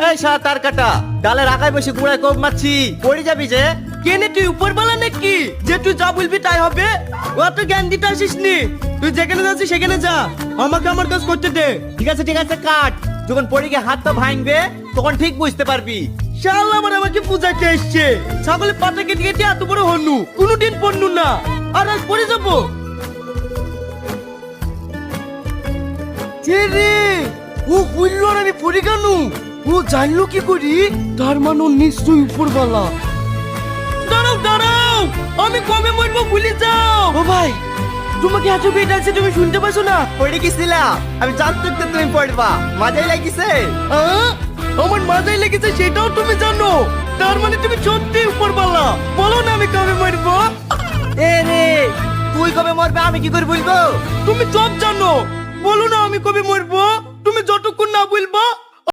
এই শালা তার কাটা, ডালের আগায় বসে গুড়ায় কোপ মারছি, পড়ে যাবি যে। কেনে তুই উপর বলা নাকি যে তুই যা বলবি তাই হবে? অত জ্ঞান দিতে আসিস নি, তুই যেখানে যাচ্ছিস সেখানে যা, আমাকে আমার কাজ করতে দে। ঠিক আছে কাট, যখন পড়ে গিয়ে হাত তো ভাঙবে তখন ঠিক বুঝতে পারবি। শালা আমার আমাকে পূজাতে এসছে, ছাগলের পাতা কেটে কেটে এত বড় হনু কোনোদিন পড়নু না, আর আজ পড়ে যাবো। রে ও বললো আর আমি পড়ে কেন? ও জানলো কি করি? তার মানে ও নিশ্চয়ই উপরওয়ালা। দাঁড়াও দাঁড়াও, আমি কবে মরবো ভুলে যাও। ও ভাই, তোমাকে এত বেট আছে তুমি শুনতে পাচ্ছ না? পড়ে গেছিলাম, আমি জানতাম তো তুমি পড়বা, মজাই লাগিছে। আমার মাথায় লেগেছে সেটাও তুমি জানো, তার মানে তুমি সত্যি উপরওয়ালা। বলো না আমি কবে মরবো? এ রে, তুই কবে মরবে আমি কি করে বলবো? তুমি সব জানো, বলো না আমি কবে মরবো। তুমি যতক্ষণ না বলবো